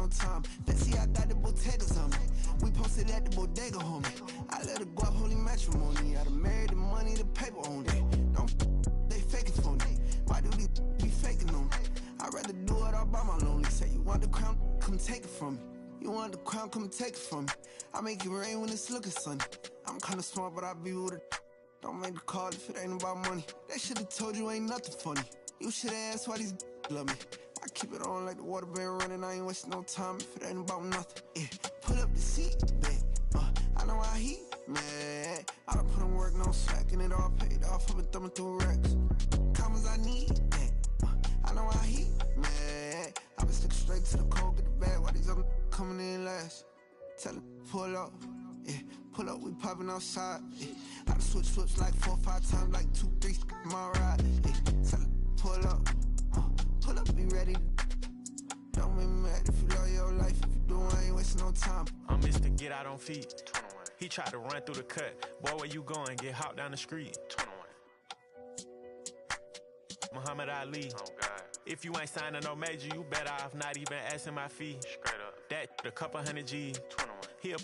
no time. Let's see, I got the bodegas on me. We posted at the bodega, homie. I let her go out holy matrimony. I done married the money, the paper on it. Don't they faking for me. Why do they be faking on me? I'd rather do it all by my lonely. Say you want the crown, come take it from me. You want the crown, come take it from me. I make it rain when it's looking sunny. I'm kinda smart, but I be with it. Don't make the call if it ain't about money. They should've told you ain't nothing funny. You should've asked why these love me. I keep it on like the water been running. I ain't wasting no time if it ain't about nothing. Yeah, pull up the seat, babe. I know how he mad. I done put in work, no slacking it all paid off. I've been thumbing through racks. Commas I need that. I know how he mad. I been sticking straight to the cold, get the bag while these other coming in last. Tell him pull up, yeah. Pull up, we popping outside. Yeah. I done switch flips like 4 or 5 times, like 2, 3, my ride. Yeah. Tell him pull up, be ready. Don't make me mad if you love your life. If you do, I ain't wasting no time. I'm Mr. Get Out on Feet. 21. He tried to run through the cut. Boy, where you going? Get hopped down the street. 21. Muhammad Ali. Oh God. If you ain't signing no major, you better off not even asking my fee. Straight up. That a couple hundred G's. 21. He a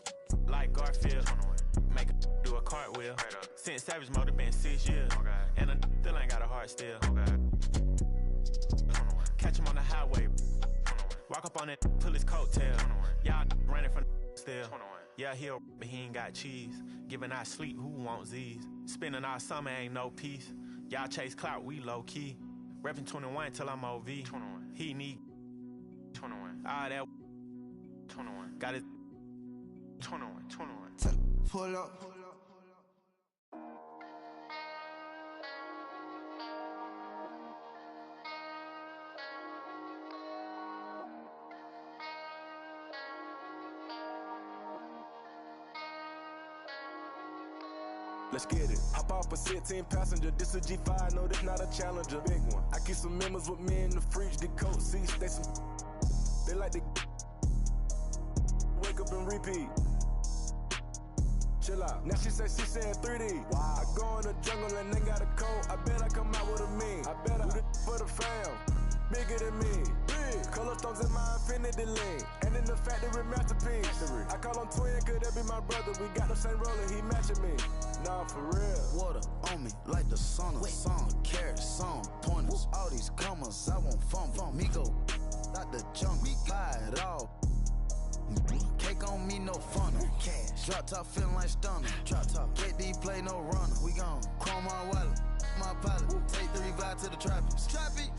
like Garfield. 21. Make a do a cartwheel. Since Savage Mode been 6 years. Oh God. And a still ain't got a heart still. Oh God. Catch him on the highway. Walk up on it, pull his coattail. Y'all running from still. Yeah, he'll, but he ain't got cheese. Giving out sleep, who wants these? Spending our summer, ain't no peace. Y'all chase clout, we low key. Reppin' 21 till I'm OV. 21. He need 21. All that 21. Got it 21. Pull up. Let's get it. Hop off a 16 passenger. This a G5, no, this not a Challenger. Big one. I keep some members with me in the fridge. The coat seats, they like to wake up and repeat. Chill out. Now she say she saying 3D. Wow. I go in the jungle and they got a coat. I bet I come out with a mean. I bet I do this for the fam. Bigger than me. Big. Color stones in my infinity link. And in the factory masterpiece. I call him twin, could that be my brother? We got the same roller, he matching me. Nah, for real. Water on me like the sun of sun. Carrots, some pointers. All these commas, I won't fumble. Me go out the jungle, buy it all. Cake on me, no funnel. Cash. Drop top feeling like stunner. Drop top. KD play no runner. We gone. Chrome my wallet, my pilot. Take the revive to the tropics. Traffic.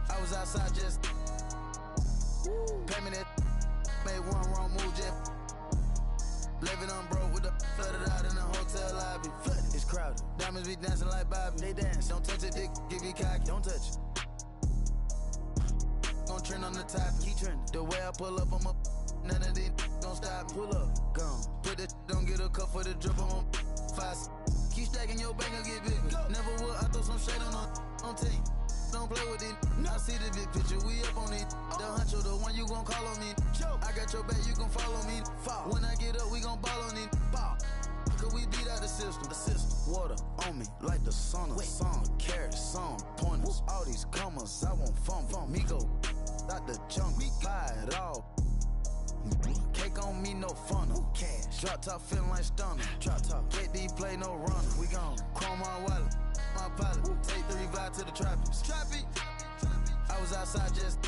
I was outside just pay me that. Made one wrong move, just living on broke with the flooded out in the hotel lobby. Flooded. It's crowded. Diamonds be dancing like Bobby. They dance. Don't touch it, dick. Give you cocky. Don't touch it. Gon' trend on the top. Keep trending. The way I pull up, I'm a none of these gon' stop me. Pull up, gone. Put that don't get a cup for the drip on 5. Keep stacking your bank and get bigger. Go. Never would I throw some shade on team. Don't play with it. No. I see the big picture. We up on it. The huncho, the one you gon' call on me. Joe. I got your back, you gon' follow me. Fall. When I get up, we gon' ball on it. Ball. Cause we beat out the system. Water on me like the sun of sun. Carrots, some pointers. All these commas, I won't fumble. Me go out the jungle, buy it all. Cake on me, no funnel. Cash. Drop top feeling like stunner. Drop top. KD play no runner. We gone. Chrome my wallet, my pilot. Take the revive to the tropics. Traffic. I was outside just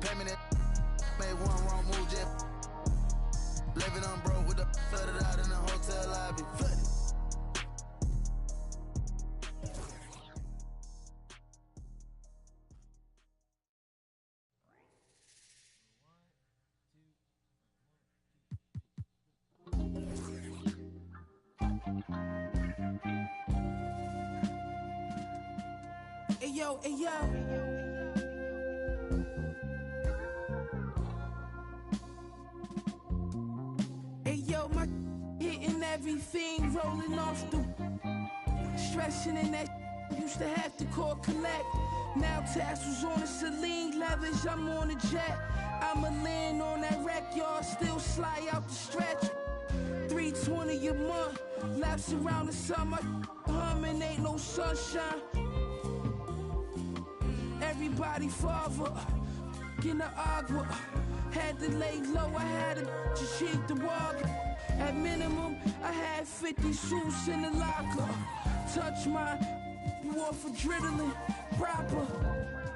pay me that. Made one wrong move, just living on broke with the flooded out in the hotel lobby. Flooded. Hey yo, hey yo. Hey yo, my hitting everything, rolling off the stressing in that used to have to call collect. Now tassels on the Celine leathers, I'm on a jet. I'ma land on that wreck yard, still slide out the stretch. 320 a month, laps around the summer, humming, ain't no sunshine. Everybody father, in the agua. Had to lay low, I had to just cheat the water. At minimum, I had 50 suits in the locker. Touch my off adrenaline proper.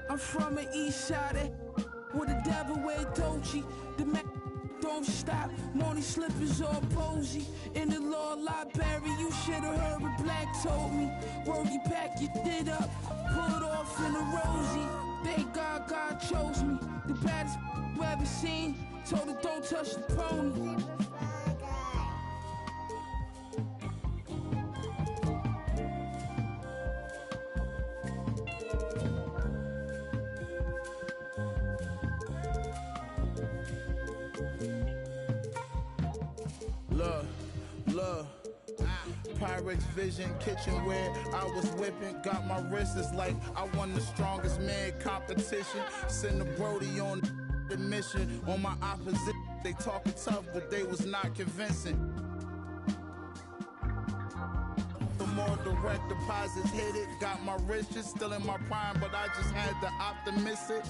I'm from the east side where the devil wear Dolce. The man don't stop, morning slippers all posy. In the law library, you should've heard what Black told me. Word, you pack your shit up, pull it off in a rosy. Thank God God chose me, the baddest you ever seen. Told her don't touch the pony. Look, Pyrex Vision, kitchenware, I was whipping, got my wrist, it's like I won the strongest man competition. Send the Brody on the mission, on my opposite, they talking tough, but they was not convincing. The more direct deposits hit it, got my riches still in my prime, but I just had the optimistic.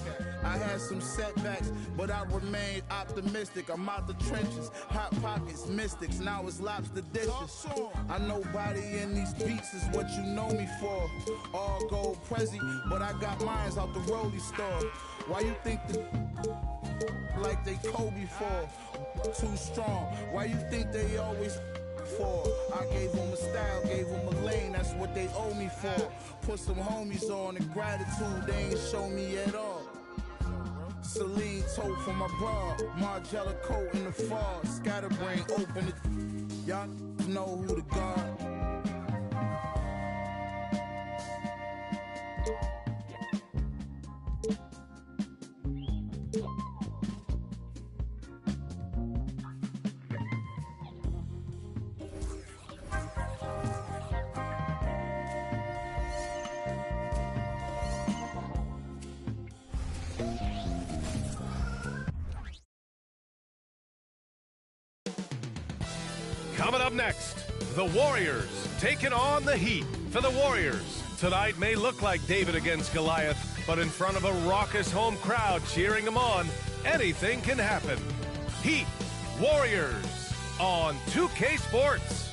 I had some setbacks, but I remained optimistic. I'm out the trenches, hot pockets, mystics, now it's lobster dishes. I know body in these beats is what you know me for. All gold Prezi, but I got mines out the rollie store. Why you think the like they Kobe for? Too strong. Why you think they always for? I gave them a style, gave them a lane, that's what they owe me for. Put some homies on and gratitude they ain't show me at all. Celine tote for my bra, Margiela coat in the fall, scatterbrain open it. Y'all know who the guard. Coming up next, the Warriors taking on the Heat. For the Warriors, tonight may look like David against Goliath, but in front of a raucous home crowd cheering them on, anything can happen. Heat, Warriors on 2K Sports.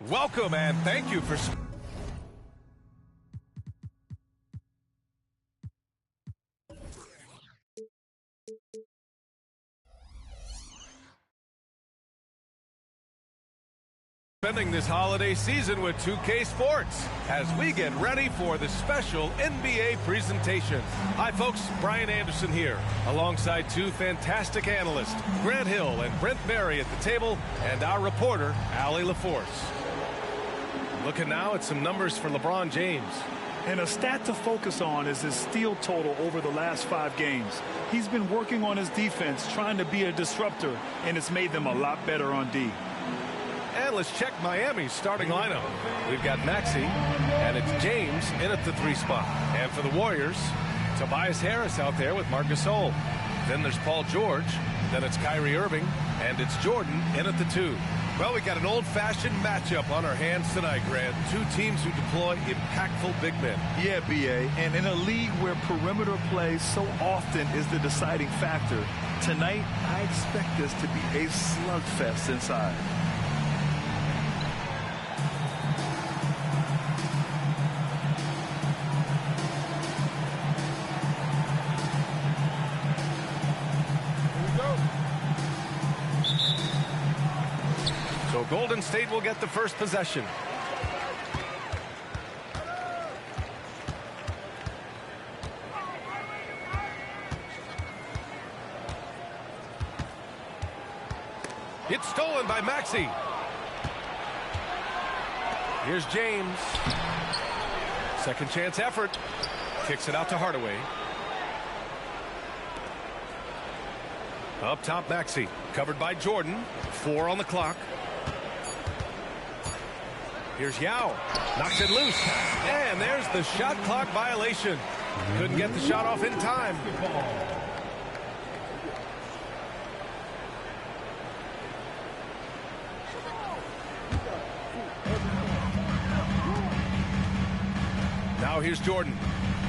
Welcome and thank you for spending this holiday season with 2K Sports as we get ready for the special NBA presentation. Hi folks, Brian Anderson here, alongside two fantastic analysts, Grant Hill and Brent Berry at the table, and our reporter, Allie LaForce. Looking now at some numbers for LeBron James. And a stat to focus on is his steal total over the last 5 games. He's been working on his defense, trying to be a disruptor, and it's made them a lot better on D. And let's check Miami's starting lineup. We've got Maxey, and it's James in at the 3 spot. And for the Warriors, Tobias Harris out there with Marc Gasol. Then there's Paul George. Then it's Kyrie Irving, and it's Jordan in at the 2. Well, we got an old-fashioned matchup on our hands tonight, Grant. Two teams who deploy impactful big men. Yeah, B.A., and in a league where perimeter play so often is the deciding factor, tonight I expect this to be a slugfest inside. So Golden State will get the first possession. It's stolen by Maxey. Here's James. Second chance effort. Kicks it out to Hardaway. Up top, Maxey. Covered by Jordan. 4 on the clock. Here's Yao. Knocks it loose. And there's the shot clock violation. Couldn't get the shot off in time. Now here's Jordan,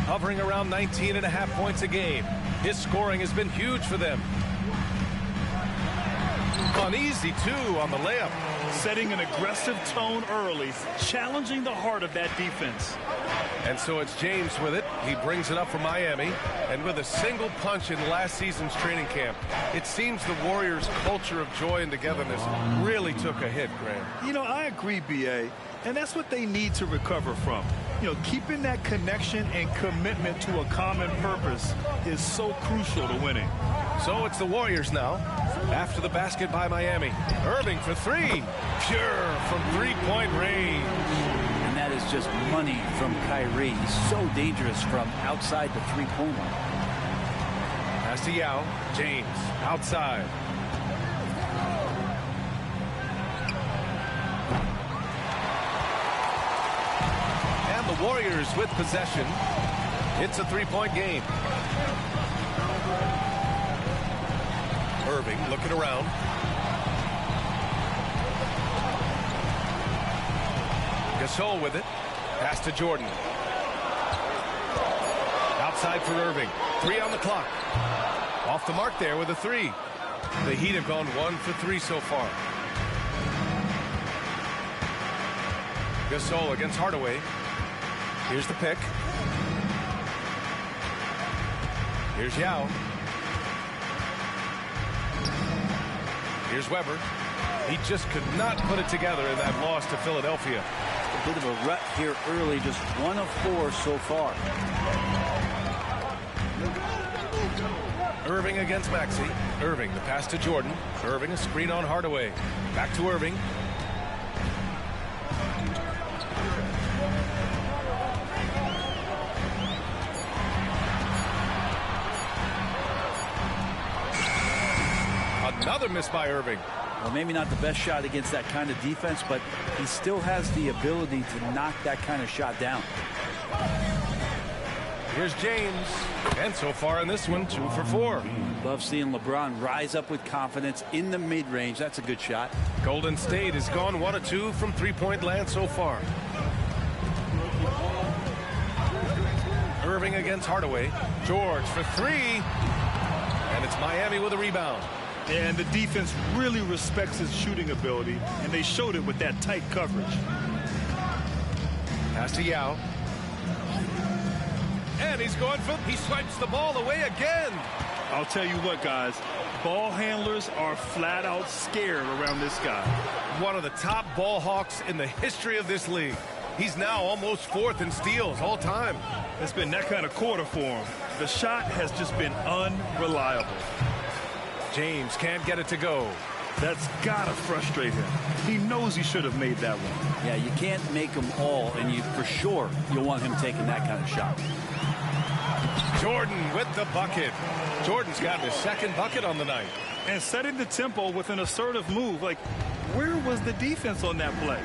hovering around 19.5 points a game. His scoring has been huge for them. Uneasy, too, on the layup. Setting an aggressive tone early, challenging the heart of that defense. And so it's James with it. He brings it up for Miami. And with a single punch in last season's training camp, it seems the Warriors' culture of joy and togetherness really took a hit, Graham. You know, I agree, B.A., and that's what they need to recover from. You know, keeping that connection and commitment to a common purpose is so crucial to winning. So it's the Warriors now, after the basket by Miami. Irving for three. Pure from three-point range. And that is just money from Kyrie. He's so dangerous from outside the three-point line. Pass to Yao. James outside. And the Warriors with possession. It's a three-point game. Irving looking around. Gasol with it. Pass to Jordan. Outside for Irving. 3 on the clock. Off the mark there with a 3. The Heat have gone 1 for 3 so far. Gasol against Hardaway. Here's the pick. Here's Yao. Here's Weber. He just could not put it together in that loss to Philadelphia. A bit of a rut here early, just 1 of 4 so far. Irving against Maxey. Irving, the pass to Jordan. Irving, a screen on Hardaway. Back to Irving. Another miss by Irving. Well, maybe not the best shot against that kind of defense, but he still has the ability to knock that kind of shot down. Here's James. And so far in this one, 2 for 4. Love seeing LeBron rise up with confidence in the mid-range. That's a good shot. Golden State has gone 1 of 2 from three-point land so far. Irving against Hardaway. George for 3. And it's Miami with a rebound. And the defense really respects his shooting ability, and they showed it with that tight coverage. Pass to Yao. And he's going for, he swipes the ball away again. I'll tell you what, guys, ball handlers are flat out scared around this guy. One of the top ball hawks in the history of this league. He's now almost 4th in steals all time. It's been that kind of quarter for him. The shot has just been unreliable. James can't get it to go. That's gotta frustrate him. He knows he should have made that one. Yeah, you can't make them all, and you for sure you'll want him taking that kind of shot. Jordan with the bucket. Jordan's gotten his 2nd bucket on the night. And setting the tempo with an assertive move. Like, where was the defense on that play?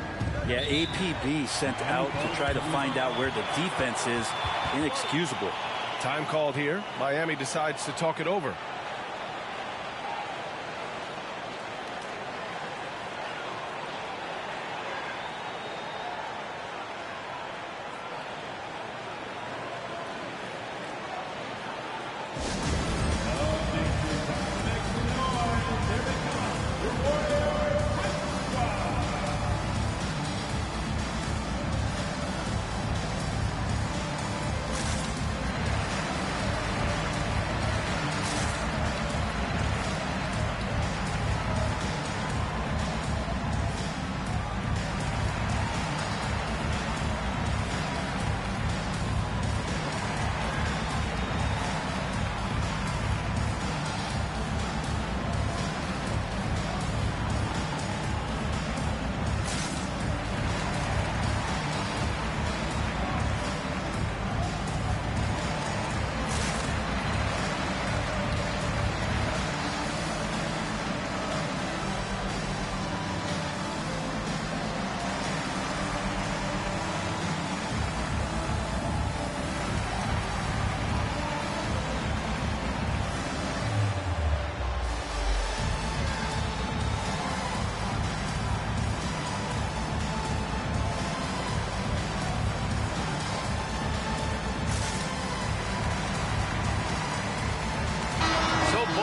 Yeah, APB sent out to try to find out where the defense is. Inexcusable. Time called here. Miami decides to talk it over.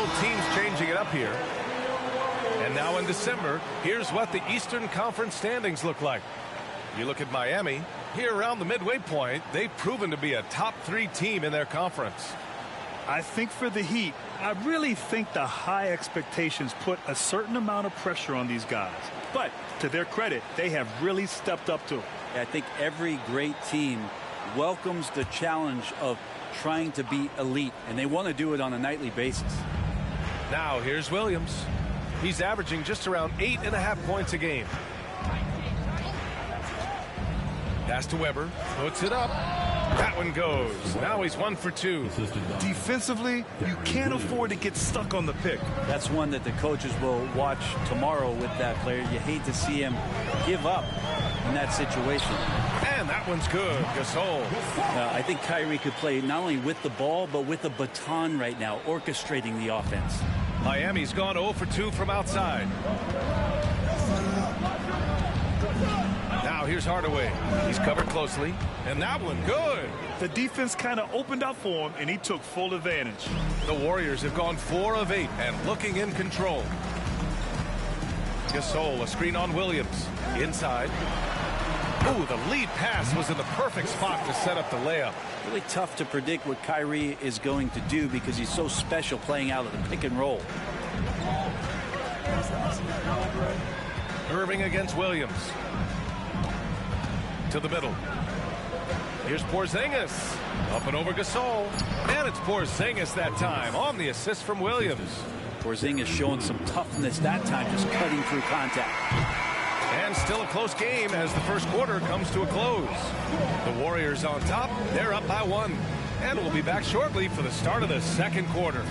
Both teams changing it up here. And now in December, here's what the Eastern Conference standings look like. You look at Miami, here around the midway point, they've proven to be a top 3 team in their conference. I think for the Heat, I really think the high expectations put a certain amount of pressure on these guys. But to their credit, they have really stepped up to it. I think every great team welcomes the challenge of trying to be elite, and they want to do it on a nightly basis. Now here's Williams. He's averaging just around 8.5 points a game. Pass to Weber, puts it up. That one goes. Now he's 1 for 2. Defensively, you can't afford to get stuck on the pick. That's one that the coaches will watch tomorrow with that player. You hate to see him give up in that situation. And that one's good. Gasol. I think Kyrie could play not only with the ball, but with the baton right now, orchestrating the offense. Miami's gone 0 for 2 from outside. Now here's Hardaway. He's covered closely. And that one, good. The defense kind of opened up for him, and he took full advantage. The Warriors have gone 4 of 8 and looking in control. Gasol, a screen on Williams. Inside. Ooh, the lead pass was in the perfect spot to set up the layup. Really tough to predict what Kyrie is going to do because he's so special playing out of the pick and roll. Irving against Williams. To the middle. Here's Porzingis. Up and over Gasol. And it's Porzingis that time on the assist from Williams. Porzingis showing some toughness that time, just cutting through contact. And still a close game as the first quarter comes to a close. The Warriors on top. They're up by 1. And we'll be back shortly for the start of the second quarter.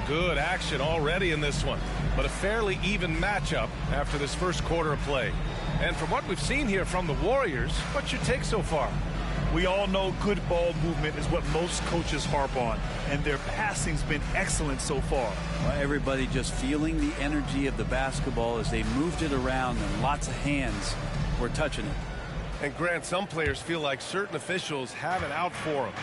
Good action already in this one, but a fairly even matchup after this first quarter of play. And from what we've seen here from the Warriors, what's your take so far? We all know good ball movement is what most coaches harp on, and their passing's been excellent so far. Well, everybody just feeling the energy of the basketball as they moved it around, and lots of hands were touching it. And Grant, some players feel like certain officials have it out for them.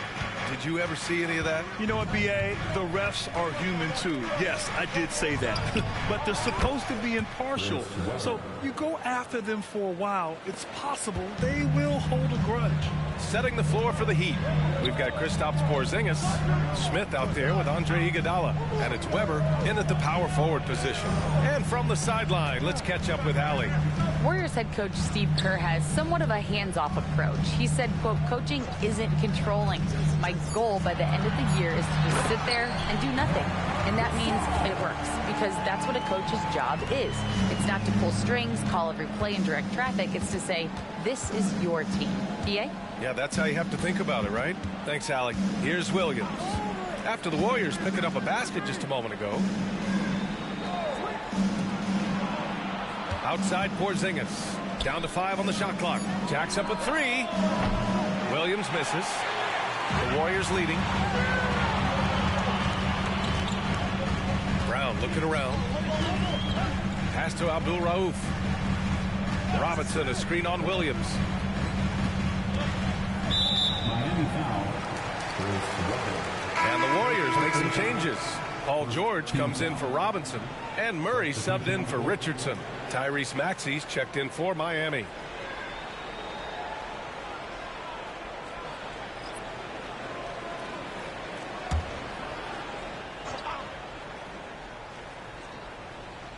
Did you ever see any of that? You know what, B.A.? The refs are human, too. Yes, I did say that. But they're supposed to be impartial. So you go after them for a while, it's possible they will hold a grudge. Setting the floor for the Heat. We've got Kristaps Porzingis, Smith out there with Andre Iguodala, and it's Weber in at the power forward position. And from the sideline, let's catch up with Allie. Warriors head coach Steve Kerr has somewhat of a hands-off approach. He said, quote, coaching isn't controlling. My goal by the end of the year is to just sit there and do nothing. And that means it works, because that's what a coach's job is. It's not to pull strings, call every play, and direct traffic. It's to say, this is your team. PA? Yeah, that's how you have to think about it, right? Thanks, Allie. Here's Williams. After the Warriors picking up a basket just a moment ago. Outside Porzingis. Down to 5 on the shot clock. Jacks up a 3. Williams misses. The Warriors leading. Brown looking around. Pass to Abdul Rauf. Robinson, a screen on Williams. And the Warriors make some changes. Paul George comes in for Robinson, and Murray subbed in for Richardson. Tyrese Maxey's checked in for Miami.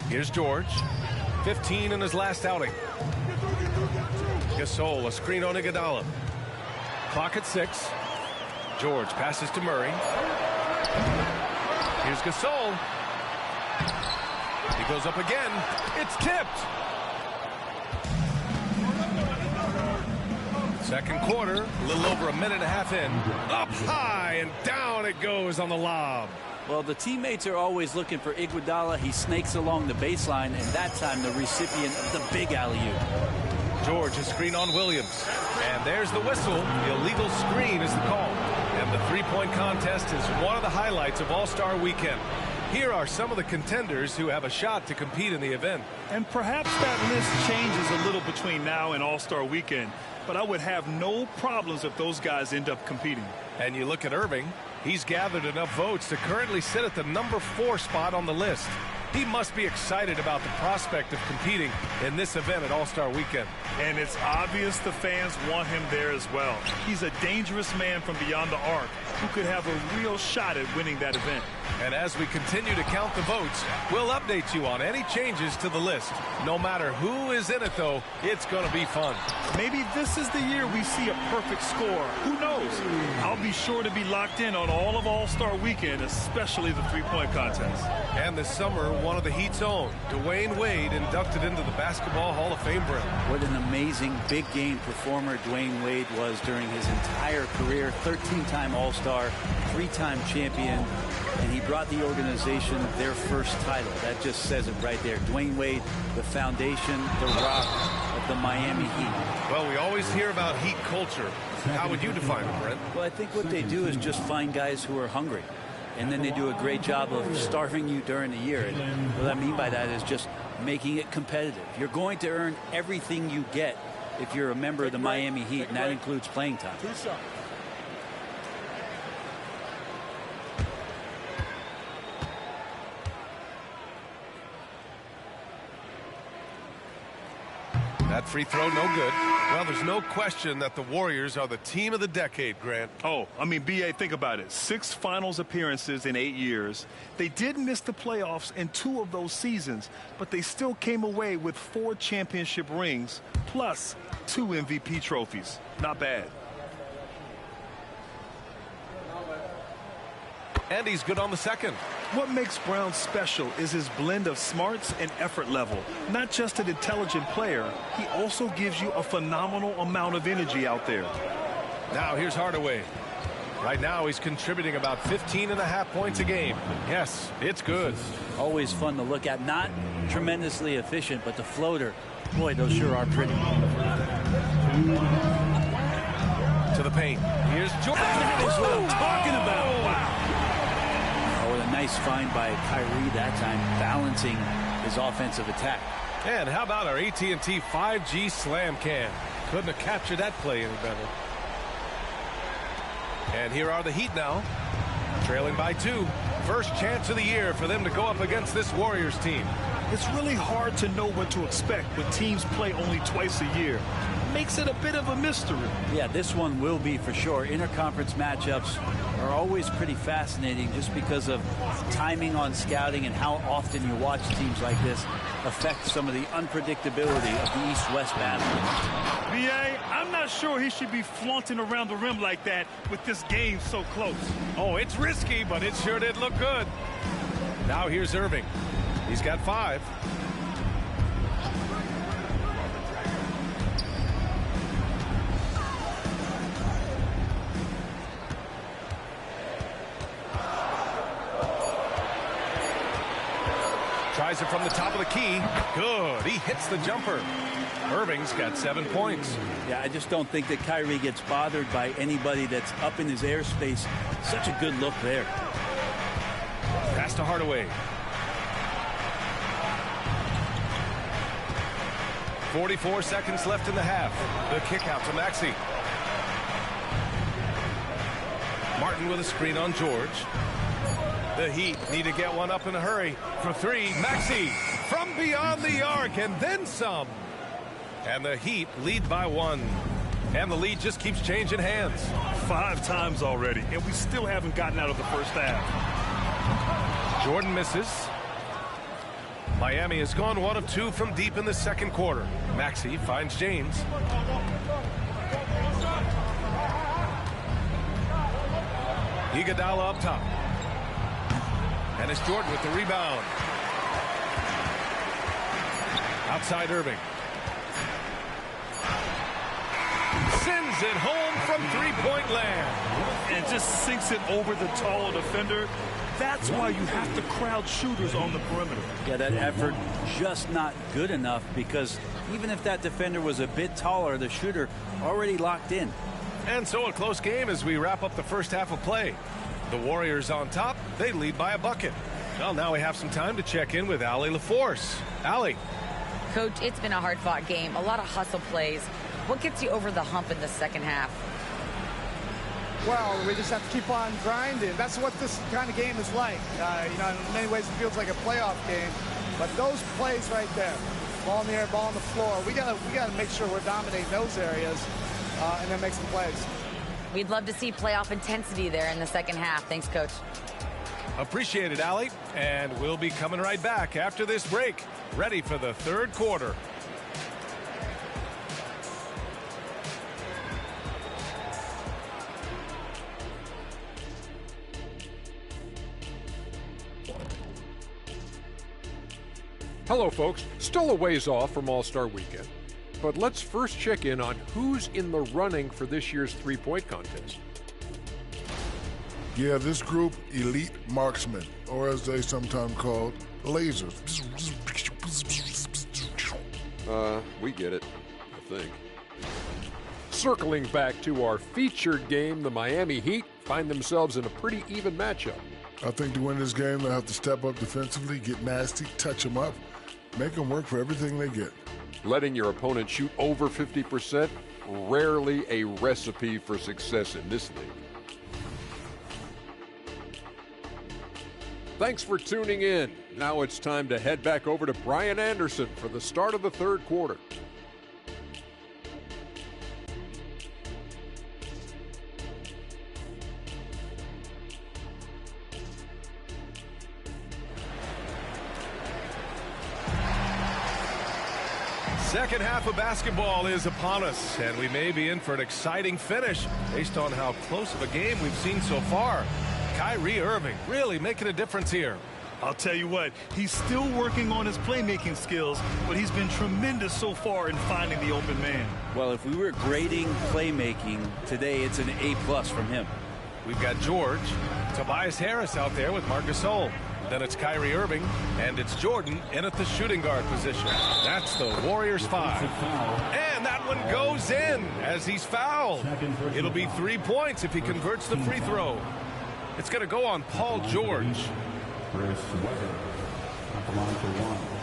Here's George, 15 in his last outing. Gasol, a screen on Iguodala. Clock at 6. George passes to Murray. Here's Gasol. He goes up again. It's tipped. Second quarter, a little over a minute and a half in. Up high and down it goes on the lob. Well, the teammates are always looking for Iguodala. He snakes along the baseline, and that time the recipient of the big alley-oop. George is screen on Williams. And there's the whistle. The illegal screen is the call. And the three-point contest is one of the highlights of All-Star Weekend. Here are some of the contenders who have a shot to compete in the event. And perhaps that list changes a little between now and All-Star Weekend, but I would have no problems if those guys end up competing. And you look at Irving. He's gathered enough votes to currently sit at the number 4 spot on the list. He must be excited about the prospect of competing in this event at All-Star Weekend. And it's obvious the fans want him there as well. He's a dangerous man from beyond the arc who could have a real shot at winning that event. And as we continue to count the votes, we'll update you on any changes to the list. No matter who is in it, though, it's going to be fun. Maybe this is the year we see a perfect score. Who knows? I'll be sure to be locked in on all of All-Star Weekend, especially the three-point contest. And this summer, one of the Heat's own, Dwayne Wade, inducted into the Basketball Hall of Fame brim. What an amazing big-game performer Dwayne Wade was during his entire career. 13-time All-Star, 3-time champion, and he brought the organization their first title. That just says it right there. Dwayne Wade, the foundation, the rock of the Miami Heat. Well, we always hear about Heat culture. How would you define it, Brent? Well, I think what they do is just find guys who are hungry. And then they do a great job of starving you during the year. And what I mean by that is just making it competitive. You're going to earn everything you get if you're a member of the Miami Heat, and that includes playing time. That free throw, no good. Well, there's no question that the Warriors are the team of the decade, Grant. Oh, I mean, B.A., think about it. 6 finals appearances in 8 years. They did miss the playoffs in 2 of those seasons, but they still came away with 4 championship rings, plus 2 MVP trophies. Not bad. And he's good on the second. What makes Brown special is his blend of smarts and effort level. Not just an intelligent player, he also gives you a phenomenal amount of energy out there. Now here's Hardaway. Right now he's contributing about 15.5 points a game. Yes, it's good. Always fun to look at. Not tremendously efficient, but the floater, boy, those sure are pretty. To the paint. Here's Jordan. That is what I'm talking about. Wow. Nice find by Kyrie that time, balancing his offensive attack. And how about our AT&T 5G slam cam? Couldn't have captured that play any better. And here are the Heat now, trailing by 2. First chance of the year for them to go up against this Warriors team. It's really hard to know what to expect when teams play only twice a year. Makes it a bit of a mystery. Yeah, this one will be for sure. Interconference matchups are always pretty fascinating just because of timing on scouting and how often you watch teams like this affect some of the unpredictability of the East-West battle. B.A., I'm not sure he should be flaunting around the rim like that with this game so close. Oh, it's risky, but it sure did look good. Now here's Irving. He's got 5. Tries it from the top of the key. Good. He hits the jumper. Irving's got 7 points. Yeah, I just don't think that Kyrie gets bothered by anybody that's up in his airspace. Such a good look there. Pass to Hardaway. 44 seconds left in the half. The kick out to Maxey. Martin with a screen on George. The Heat need to get one up in a hurry. For 3, Maxey from beyond the arc and then some. And the Heat lead by 1. And the lead just keeps changing hands. 5 times already, and we still haven't gotten out of the first half. Jordan misses. Miami has gone 1 of 2 from deep in the second quarter. Maxey finds James. Iguodala up top. And it's Jordan with the rebound. Outside Irving. sends it home from three-point land. And just sinks it over the tall defender. That's why you have to crowd shooters on the perimeter. Yeah, that effort just not good enough, because even if that defender was a bit taller, the shooter already locked in. And so a close game as we wrap up the first half of play. The Warriors on top. They lead by a bucket. Well, now we have some time to check in with Allie LaForce. Allie. Coach, it's been a hard-fought game. A lot of hustle plays. What gets you over the hump in the second half? Well, we just have to keep on grinding. That's what this kind of game is like. You know, in many ways it feels like a playoff game. But those plays right there, ball in the air, ball on the floor, we gotta make sure we're dominating those areas and then make some plays. We'd love to see playoff intensity there in the second half. Thanks, Coach. Appreciate it, Allie. And we'll be coming right back after this break, ready for the third quarter. Hello, folks. Still a ways off from All-Star Weekend, but let's first check in on who's in the running for this year's three-point contest. Yeah, this group, elite marksmen, or as they sometimes called, lasers. We get it, I think. Circling back to our featured game, the Miami Heat find themselves in a pretty even matchup. I think to win this game, they'll have to step up defensively, get nasty, touch them up, make them work for everything they get. Letting your opponent shoot over 50%, rarely a recipe for success in this league. Thanks for tuning in. Now it's time to head back over to Brian Anderson for the start of the third quarter. Second half of basketball is upon us, and we may be in for an exciting finish based on how close of a game we've seen so far. Kyrie Irving really making a difference here. I'll tell you what, he's still working on his playmaking skills, but he's been tremendous so far in finding the open man. Well, if we were grading playmaking today, it's an A+ from him. We've got George, Tobias Harris out there with Marc Gasol. Then it's Kyrie Irving, and it's Jordan in at the shooting guard position. That's the Warriors 5. And that one goes in as he's fouled. It'll be 3 points if he converts the free throw. It's going to go on Paul George. Chris Webber at the line for one.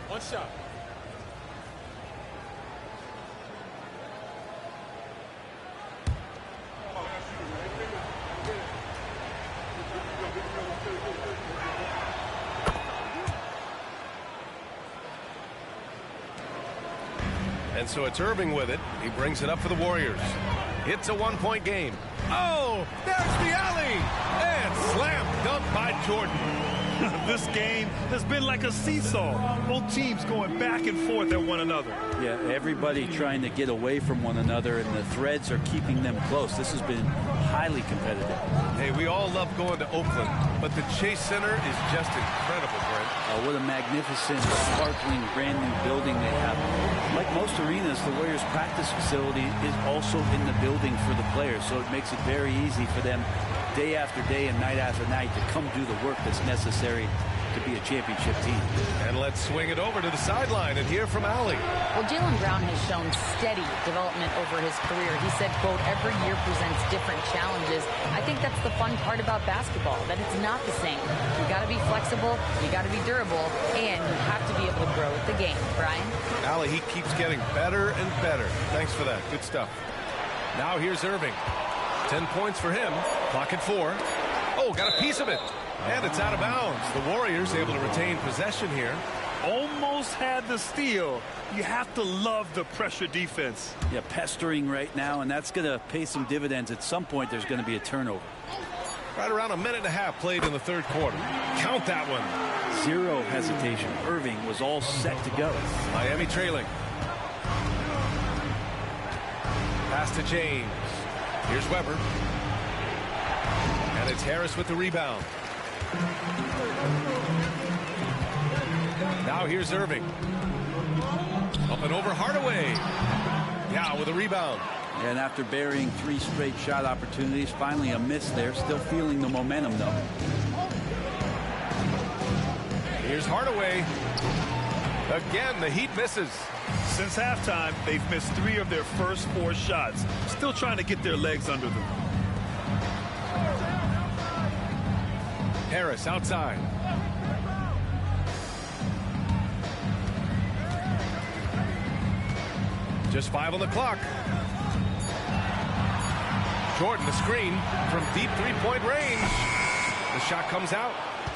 One shot. And so it's Irving with it. He brings it up for the Warriors. It's a one-point game. Oh, there's the alley! And slam dunk by Jordan. This game has been like a seesaw. Both teams going back and forth at one another. Yeah, everybody trying to get away from one another, and the threads are keeping them close. This has been highly competitive. Hey, we all love going to Oakland, but the Chase Center is just incredible, Brent. Oh, what a magnificent, sparkling, brand new building they have. Like most arenas, the Warriors practice facility is also in the building for the players, so it makes it very easy for them day after day and night after night to come do the work that's necessary to be a championship team. And let's swing it over to the sideline and hear from Allie. Well, Jaylen Brown has shown steady development over his career. He said, quote, every year presents different challenges. I think that's the fun part about basketball, that it's not the same. You got to be flexible, you got to be durable, and you have to be able to grow with the game. Brian? Allie, he keeps getting better and better. Thanks for that. Good stuff. Now here's Irving. 10 points for him. Clock at 4. Oh, got a piece of it. And it's out of bounds. The Warriors able to retain possession here. Almost had the steal. You have to love the pressure defense. Yeah, pestering right now, and that's going to pay some dividends. At some point, there's going to be a turnover. Right around a minute and a half played in the third quarter. Count that one. Zero hesitation. Irving was all set to go. Miami trailing. Pass to James. Here's Weber. And it's Harris with the rebound. Now here's Irving. Up and over Hardaway. Yeah, with a rebound. And after burying 3 straight shot opportunities, finally a miss there. Still feeling the momentum, though. Here's Hardaway. Again, the Heat misses. Since halftime, they've missed 3 of their first 4 shots. Still trying to get their legs under them. Harris outside. Just 5 on the clock. Jordan, the screen from deep three-point range. The shot comes out.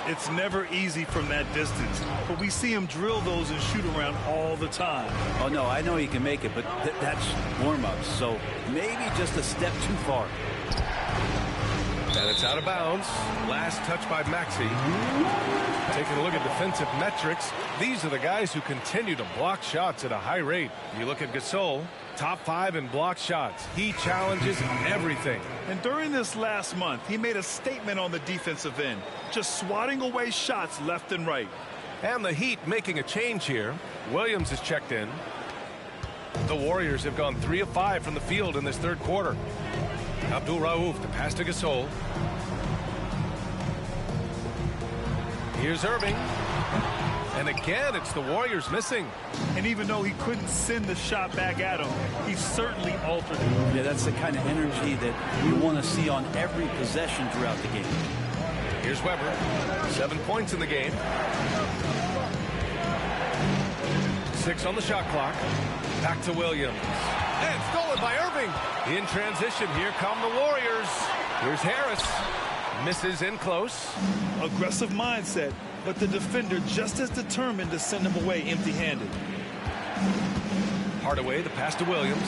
It's never easy from that distance, but we see him drill those and shoot around all the time. Oh, no, I know he can make it, but that's warm-ups, so maybe just a step too far. And it's out of bounds. Last touch by Maxey. Taking a look at defensive metrics, these are the guys who continue to block shots at a high rate. You look at Gasol, top 5 in block shots. He challenges everything. And during this last month, he made a statement on the defensive end, just swatting away shots left and right. And the Heat making a change here. Williams is checked in. The Warriors have gone 3 of 5 from the field in this third quarter. Abdul Rauf, the pass to Gasol. Here's Irving. And again, it's the Warriors missing. And even though he couldn't send the shot back at him, he certainly altered it. Yeah, that's the kind of energy that you want to see on every possession throughout the game. Here's Weber. 7 points in the game. 6 on the shot clock. Back to Williams. And stolen by Irving. In transition, here come the Warriors. Here's Harris. Misses in close. Aggressive mindset, but the defender just as determined to send him away empty-handed. Hardaway, the pass to Williams.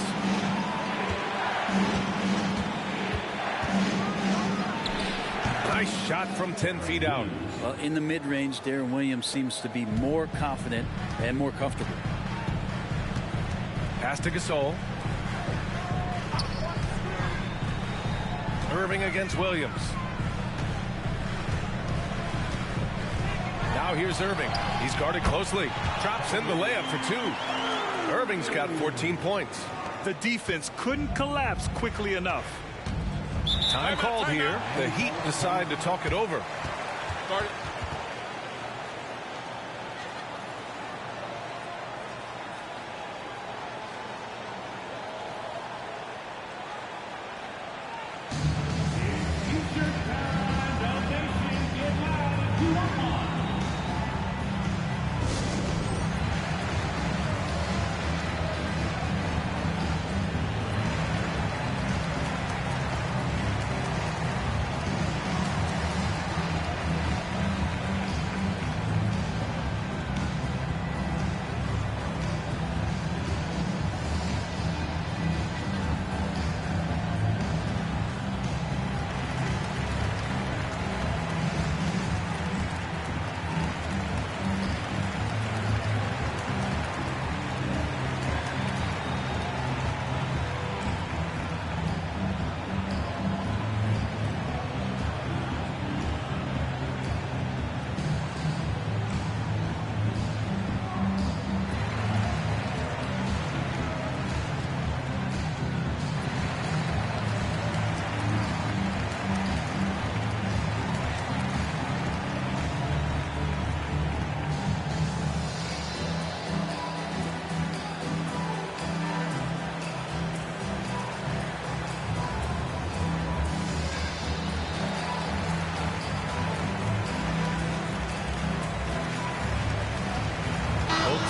Nice shot from 10 feet out. Well, in the mid-range, Darren Williams seems to be more confident and more comfortable. Pass to Gasol. Irving against Williams. Now here's Irving. He's guarded closely. Drops in the layup for 2. Irving's got 14 points. The defense couldn't collapse quickly enough. Time called here. The Heat decide to talk it over. Start it.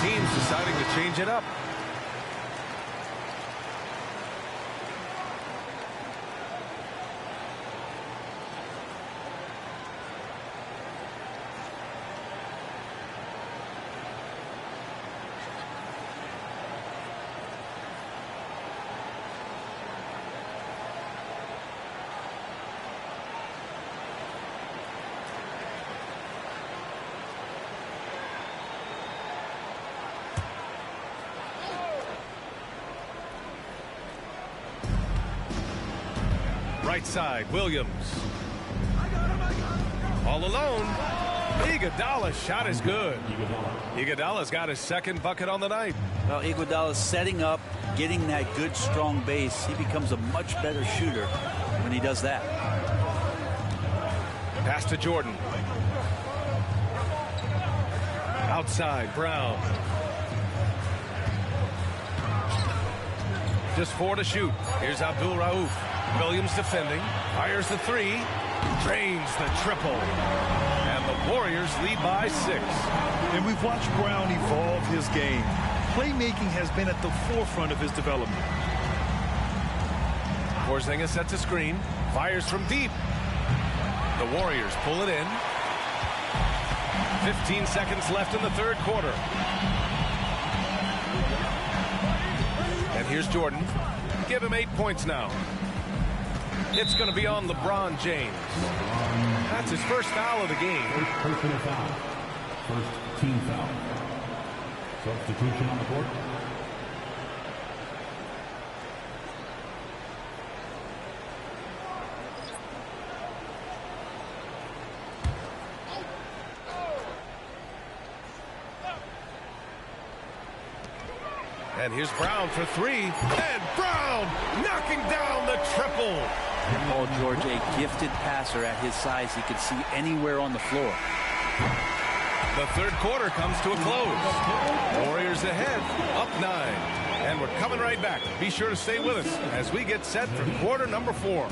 Teams deciding to change it up. right side, Williams. All alone. Iguodala's shot is good. Iguodala's got his second bucket on the night. Well, Iguodala's setting up, getting that good, strong base. He becomes a much better shooter when he does that. Pass to Jordan. Outside, Brown. Just 4 to shoot. Here's Abdul Rauf. Williams defending. Fires the 3. Drains the triple. And the Warriors lead by 6. And we've watched Brown evolve his game. Playmaking has been at the forefront of his development. Porzingis sets a screen. Fires from deep. The Warriors pull it in. 15 seconds left in the third quarter. And here's Jordan. Give him 8 points now. It's going to be on LeBron James. That's his first foul of the game. First personal foul. First team foul. Substitution on the court. And here's Brown for 3. And Brown knocking down the triple. Paul George, a gifted passer at his size. He could see anywhere on the floor. The third quarter comes to a close. Warriors ahead, up 9. And we're coming right back. Be sure to stay with us as we get set for quarter number 4.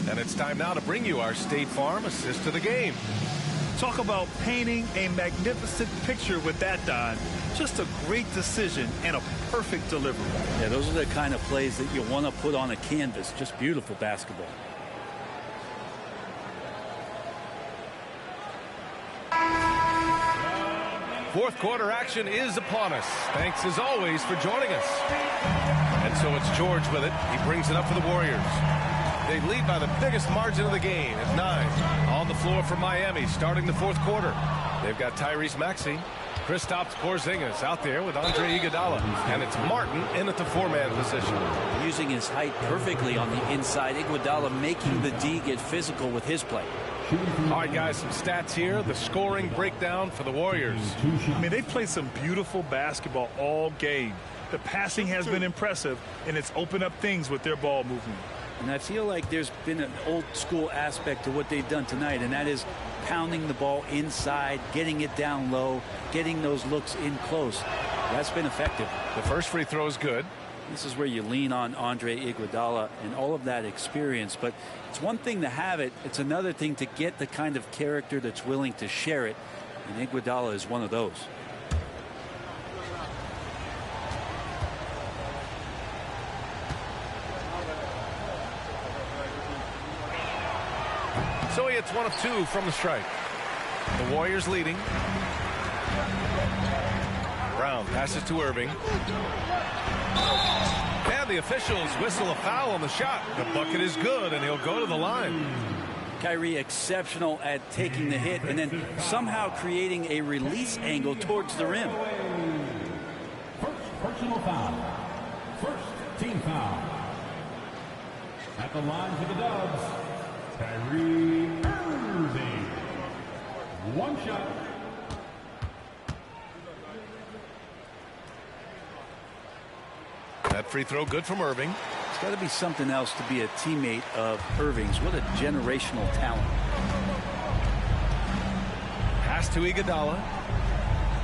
And it's time now to bring you our State Farm assist to the game. Talk about painting a magnificent picture with that, Don. Just a great decision and a perfect delivery. Yeah, those are the kind of plays that you want to put on a canvas. Just beautiful basketball. Fourth quarter action is upon us. Thanks as always for joining us. And so it's George with it. He brings it up for the Warriors. They lead by the biggest margin of the game at 9. On the floor for Miami starting the fourth quarter. They've got Tyrese Maxey, Kristaps Porzingis out there with Andre Iguodala. And it's Martin in at the 4-man position. Using his height perfectly on the inside. Iguodala making the D get physical with his play. All right, guys, some stats here. The scoring breakdown for the Warriors. I mean, they played some beautiful basketball all game. The passing has been impressive, and it's opened up things with their ball movement. And I feel like there's been an old school aspect to what they've done tonight, and that is pounding the ball inside, getting it down low, getting those looks in close. That's been effective. The first free throw is good. This is where you lean on Andre Iguodala and all of that experience. But it's one thing to have it. It's another thing to get the kind of character that's willing to share it. And Iguodala is one of those. So he hits 1 of 2 from the strike. The Warriors leading. Brown passes to Irving. And the officials whistle a foul on the shot. The bucket is good, and he'll go to the line. Kyrie exceptional at taking the hit and then somehow creating a release angle towards the rim. First personal foul. First team foul. At the line for the Dubs, Kyrie Irving. 1 shot. That free throw good from Irving. It's got to be something else to be a teammate of Irving's. What a generational talent. Pass to Iguodala.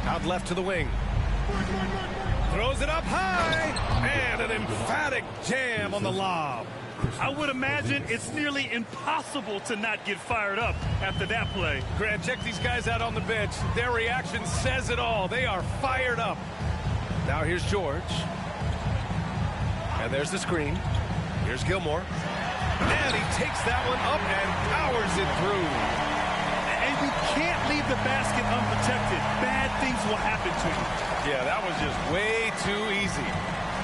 Out left to the wing. Throws it up high. And an emphatic jam on the lob. I would imagine it's nearly impossible to not get fired up after that play. Grant, check these guys out on the bench. Their reaction says it all. They are fired up. Now here's George. And there's the screen. Here's Gilmore. And he takes that one up and powers it through. And you can't leave the basket unprotected. Bad things will happen to you. Yeah, that was just way too easy.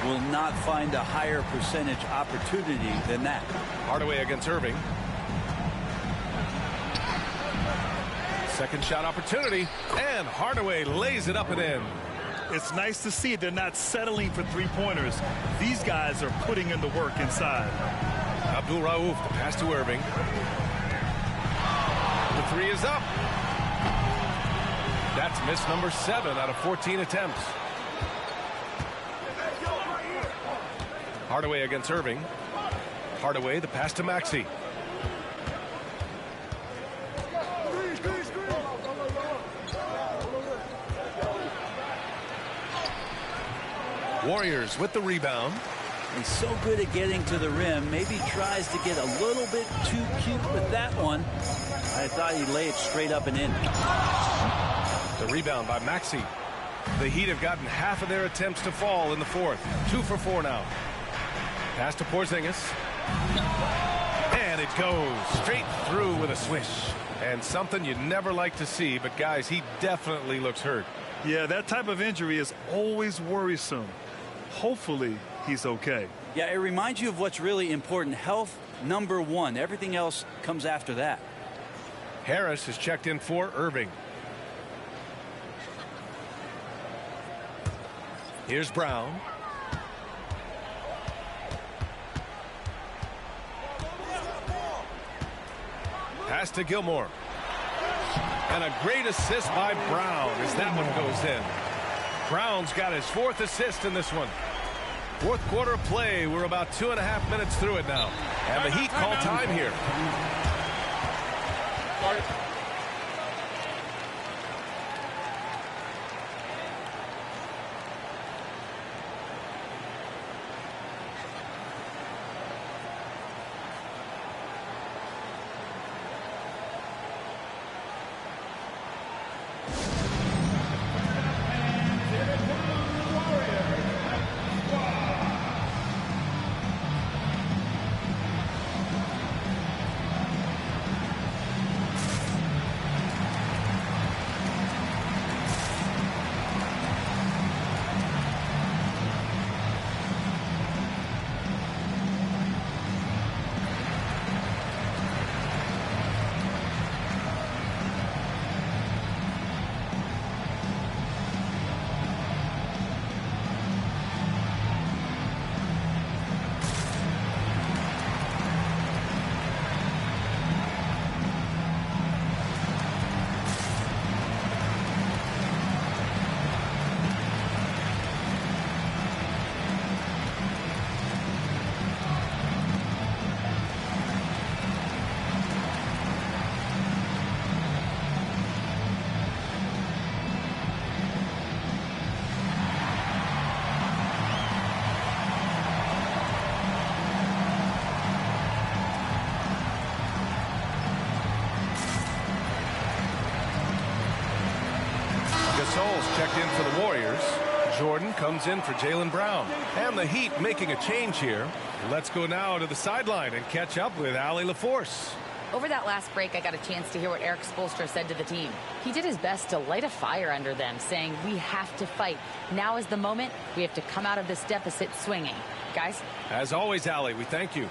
Will not find a higher percentage opportunity than that. Hardaway against Irving. Second shot opportunity. And Hardaway lays it up and in. It's nice to see they're not settling for three-pointers. These guys are putting in the work inside. Abdul Rauf, the pass to Irving. The three is up. That's miss number 7 out of 14 attempts. Hardaway against Irving. Hardaway, the pass to Maxey. Warriors with the rebound. He's so good at getting to the rim. Maybe tries to get a little bit too cute with that one. I thought he'd lay it straight up and in. The rebound by Maxey. The Heat have gotten half of their attempts to fall in the fourth. 2 for 4 now. Pass to Porzingis. And it goes straight through with a swish. And something you never like to see, but guys, he definitely looks hurt. Yeah, that type of injury is always worrisome. Hopefully, he's okay. Yeah, it reminds you of what's really important. Health, number 1. Everything else comes after that. Harris has checked in for Irving. Here's Brown. Pass to Gilmore. And a great assist by Brown as that one goes in. Brown's got his 4th assist in this one. 4th quarter of play. We're about 2.5 minutes through it now. And the Heat call time here. Checked in for the Warriors. Jordan comes in for Jaylen Brown. And the Heat making a change here. Let's go now to the sideline and catch up with Allie LaForce. Over that last break, I got a chance to hear what Eric Spoelstra said to the team. He did his best to light a fire under them, saying, we have to fight. Now is the moment. We have to come out of this deficit swinging. Guys? As always, Allie, we thank you.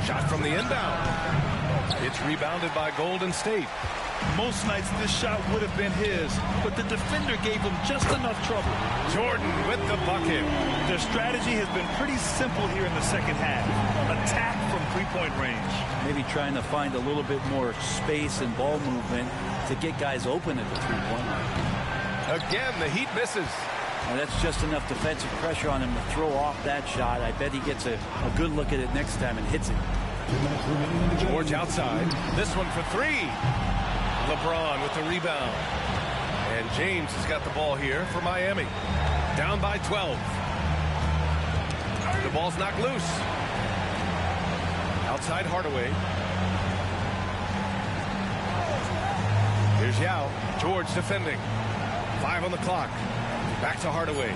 Shot from the inbound. It's rebounded by Golden State. Most nights this shot would have been his, but the defender gave him just enough trouble. Jordan with the bucket. Their strategy has been pretty simple here in the second half. Attack from three-point range. Maybe trying to find a little bit more space and ball movement to get guys open at the three-point line. Again, the Heat misses. And that's just enough defensive pressure on him to throw off that shot. I bet he gets a good look at it next time and hits it. George outside. This one for 3. LeBron with the rebound. And James has got the ball here for Miami. Down by 12. The ball's knocked loose. Outside Hardaway. Here's Yao. George defending. 5 on the clock. Back to Hardaway.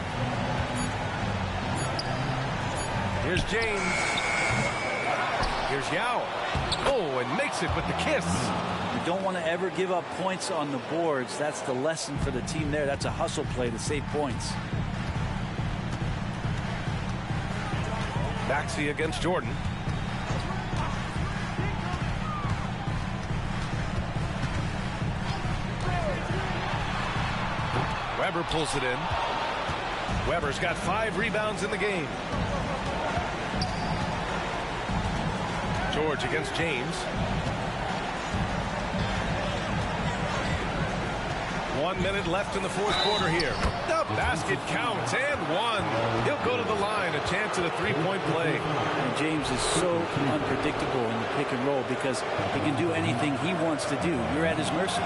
Here's James. Here's Yao. Oh, and makes it with the kiss. You don't want to ever give up points on the boards. That's the lesson for the team there. That's a hustle play to save points. Maxey against Jordan. Weber pulls it in. Weber's got 5 rebounds in the game. George against James. 1 minute left in the fourth quarter here. The basket counts and 1. He'll go to the line, a chance at a 3-point play. And James is so unpredictable in the pick and roll because he can do anything he wants to do. You're at his mercy.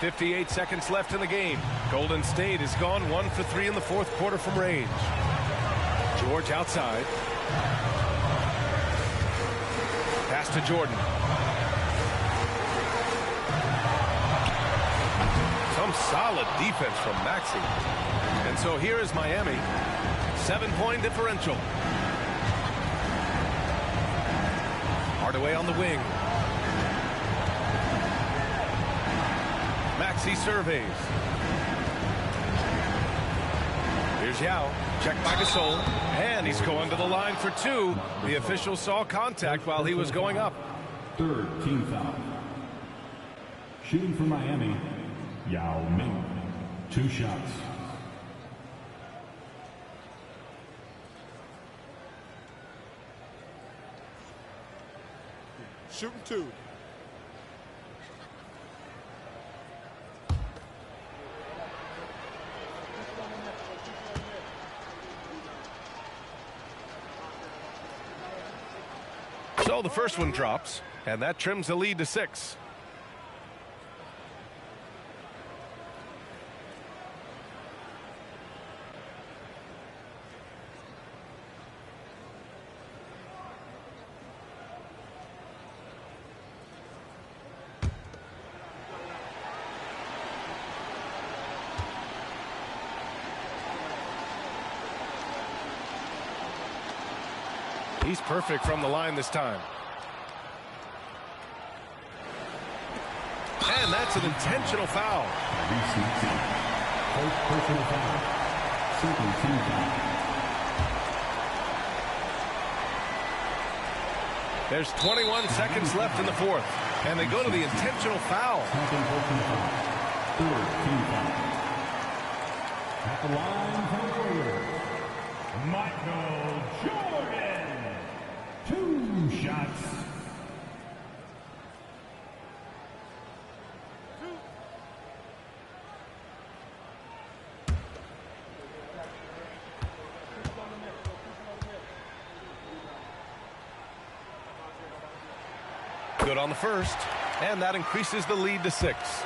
.58 seconds left in the game. Golden State has gone 1 for 3 in the fourth quarter from range. George outside. Pass to Jordan. Some solid defense from Maxey. And so here is Miami. 7-point differential. Hardaway on the wing. Maxey surveys. Here's Yao. Checked by Gasol. And he's going to the line for 2. The official saw contact while he was going up. Third team foul. Shooting for Miami, Yao Ming. 2 shots. Shooting 2. So the first one drops, and that trims the lead to 6. He's perfect from the line this time. And that's an intentional foul. First personal foul. Second team foul. There's 21 seconds left in the fourth. And they go to the intentional foul. Second personal foul. Third team foul. At the line for the Warriors, Michael Jordan. 2 shots. Good on the first, and that increases the lead to 6.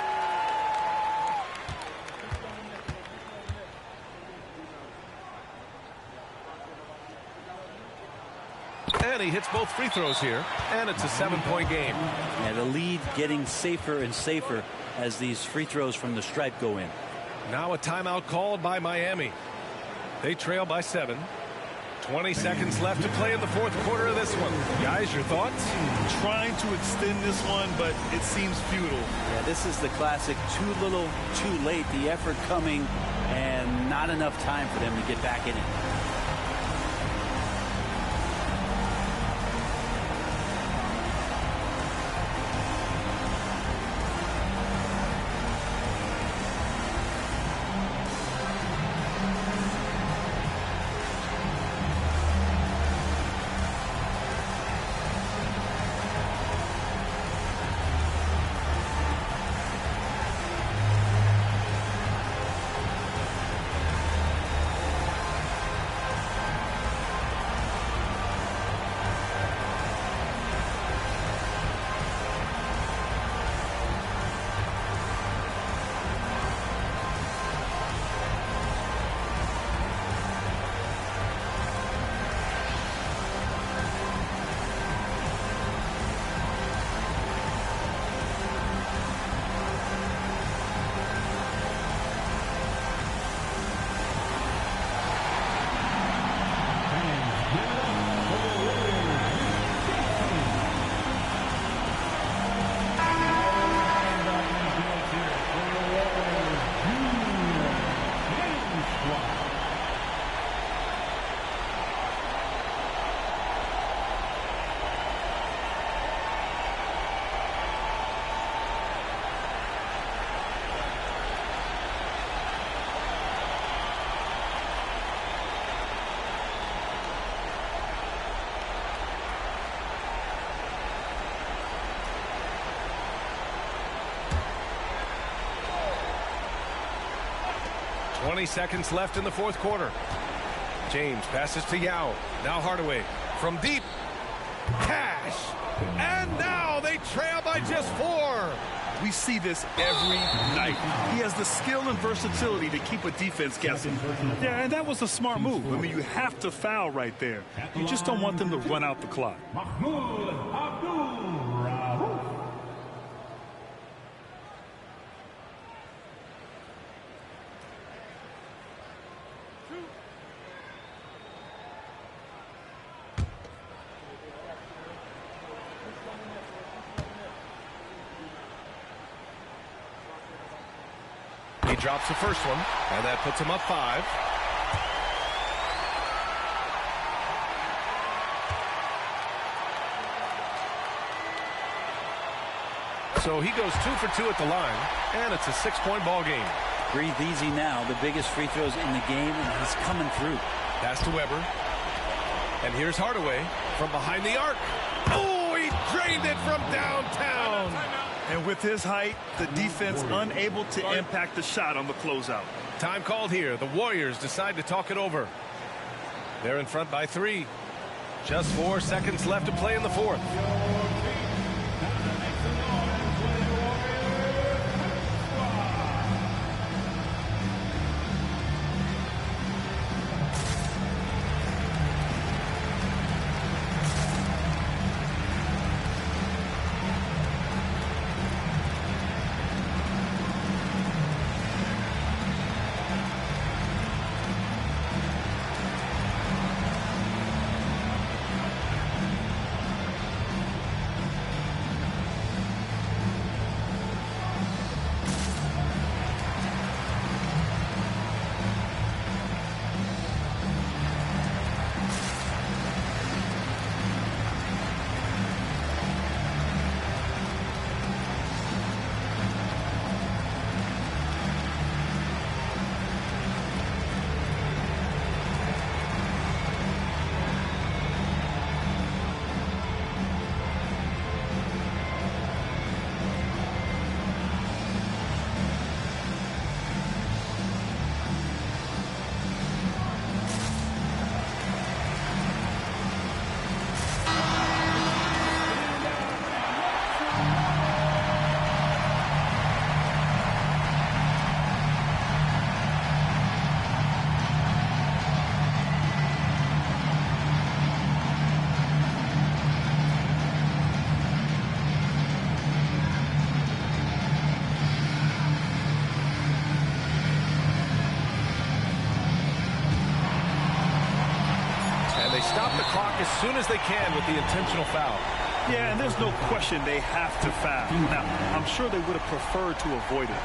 And he hits both free throws here, and it's a 7-point game. Yeah, the lead getting safer and safer as these free throws from the stripe go in. Now a timeout called by Miami. They trail by 7. 20 seconds left to play in the fourth quarter of this one. Guys, your thoughts? Trying to extend this one, but it seems futile. Yeah, this is the classic too little, too late. The effort coming and not enough time for them to get back in it. 20 seconds left in the fourth quarter. James passes to Yao. Now Hardaway from deep. Cash. And now they trail by just 4. We see this every night. He has the skill and versatility to keep a defense guessing. Yeah, and that was a smart move. I mean, you have to foul right there. You just don't want them to run out the clock. He drops the first one, and that puts him up 5. So he goes 2 for 2 at the line, and it's a 6-point ball game. Breathe easy now. The biggest free throws in the game, and he's coming through. Pass to Weber. And here's Hardaway from behind the arc. Oh, he drained it from downtown. And with his height, the defense unable to impact the shot on the closeout. Time called here. The Warriors decide to talk it over. They're in front by 3. Just 4 seconds left to play in the fourth. They stop the clock as soon as they can with the intentional foul. Yeah, and there's no question they have to foul. Now, I'm sure they would have preferred to avoid it.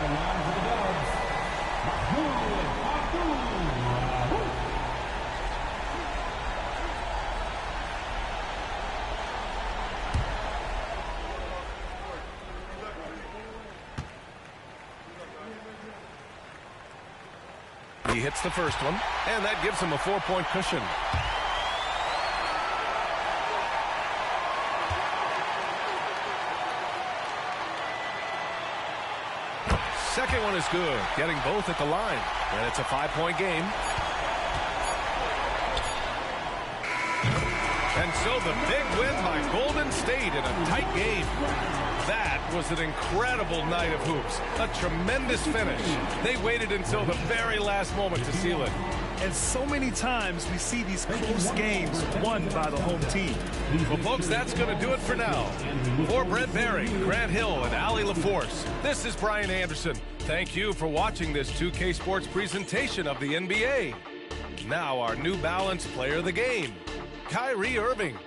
He hits the first one, and that gives him a 4-point cushion. Second one is good, getting both at the line, and it's a 5-point game. And so the big win by Golden State in a tight game. That was an incredible night of hoops, a tremendous finish. They waited until the very last moment to seal it. And so many times we see these close games won by the home team. Well, folks, that's going to do it for now. For Brent Barry, Grant Hill, and Allie LaForce, this is Brian Anderson. Thank you for watching this 2K Sports presentation of the NBA. Now our New Balance player of the game, Kyrie Irving.